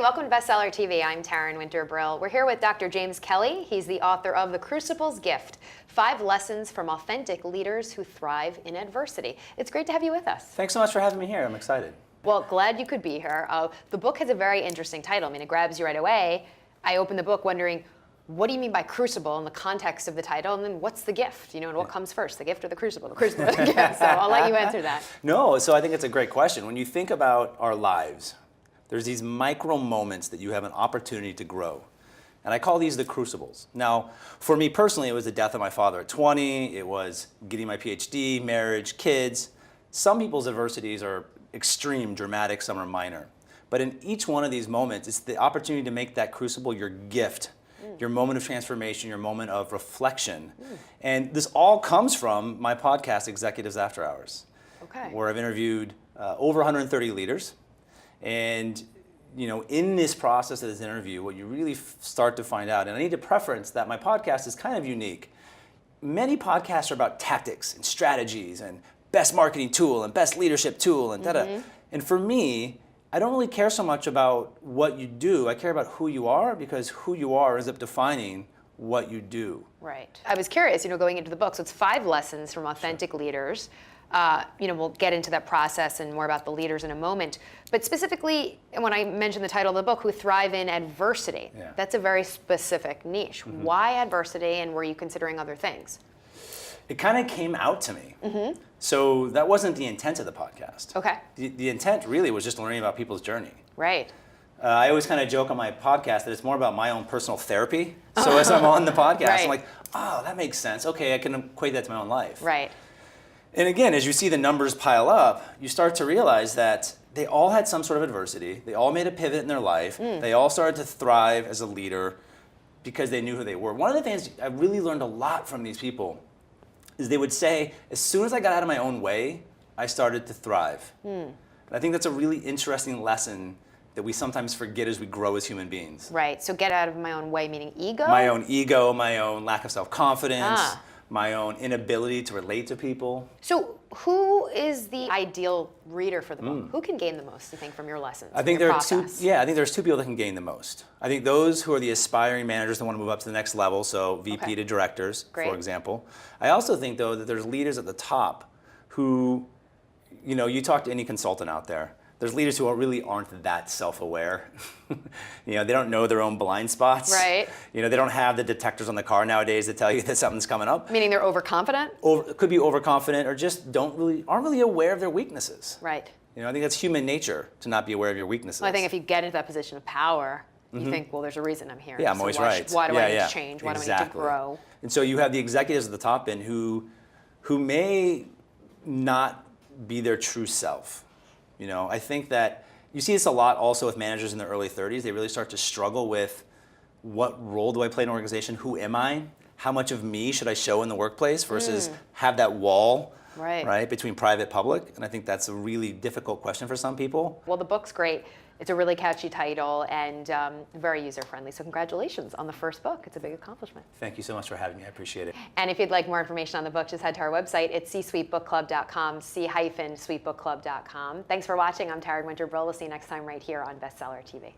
welcome to Bestseller TV. I'm Taryn Winter-Brill. We're here with Dr. James Kelley. He's the author of The Crucible's Gift, 5 Lessons from Authentic Leaders Who Thrive in Adversity. It's great to have you with us. Thanks so much for having me here. I'm excited. Well, glad you could be here. The book has a very interesting title. I mean, it grabs you right away. I opened the book wondering, what do you mean by crucible in the context of the title? And then what's the gift? You know, and what comes first, the gift or the crucible? The crucible or the gift? So I'll let you answer that. No, so I think it's a great question. When you think about our lives, there's these micro moments that you have an opportunity to grow. And I call these the crucibles. Now, for me personally, it was the death of my father at 20. It was getting my PhD, marriage, kids. Some people's adversities are extreme, dramatic, some are minor. But in each one of these moments, it's the opportunity to make that crucible your gift, your moment of transformation, your moment of reflection. And this all comes from my podcast, Executives After Hours, where I've interviewed over 130 leaders. And you know, in this process of this interview, what you really start to find out, and I need to preference that my podcast is kind of unique. Many podcasts are about tactics and strategies and best marketing tool and best leadership tool and da-da. And for me, I don't really care so much about what you do. I care about who you are, because who you are ends up defining what you do. Right. I was curious, you know, going into the book, so it's 5 lessons from authentic leaders. You know, we'll get into that process and more about the leaders in a moment. But specifically, when I mentioned the title of the book, Who Thrive in Adversity, that's a very specific niche. Why adversity, and were you considering other things? It kind of came out to me. So that wasn't the intent of the podcast. Okay. The intent really was just learning about people's journey. Right. I always kind of joke on my podcast that it's more about my own personal therapy. So as I'm on the podcast, I'm like, oh, that makes sense. Okay, I can equate that to my own life. Right. And again, as you see the numbers pile up, you start to realize that they all had some sort of adversity. They all made a pivot in their life. They all started to thrive as a leader because they knew who they were. One of the things I really learned a lot from these people is they would say, as soon as I got out of my own way, I started to thrive. And I think that's a really interesting lesson that we sometimes forget as we grow as human beings. Right, so get out of my own way, meaning ego? My own ego, my own lack of self-confidence, my own inability to relate to people. So who is the ideal reader for the book? Who can gain the most, you think, from your lessons? I think there are two. Yeah, I think there's 2 people that can gain the most. I think those who are the aspiring managers that want to move up to the next level, so VP to directors, for example. I also think, though, that there's leaders at the top who, you know, you talk to any consultant out there, there's leaders who really aren't that self-aware. You know, they don't know their own blind spots. Right. You know, they don't have the detectors on the car nowadays that tell you that something's coming up. Meaning they're overconfident? Could be overconfident, or just aren't really aware of their weaknesses. Right. You know, I think that's human nature to not be aware of your weaknesses. Well, I think if you get into that position of power, you think, well, there's a reason I'm here. Yeah, I'm always right. Why do I need to change? Why do I need to grow? And so you have the executives at the top end who may not be their true self. You know, I think that you see this a lot also with managers in their early 30s. They really start to struggle with, what role do I play in an organization? Who am I? How much of me should I show in the workplace versus have that wall right, between private and public? And I think that's a really difficult question for some people. Well, the book's great. It's a really catchy title and very user-friendly. So congratulations on the first book. It's a big accomplishment. Thank you so much for having me. I appreciate it. And if you'd like more information on the book, just head to our website. It's c-suitebookclub.com, c-suitebookclub.com. Thanks for watching. I'm Taryn Winter-Brill. We'll see you next time right here on Bestseller TV.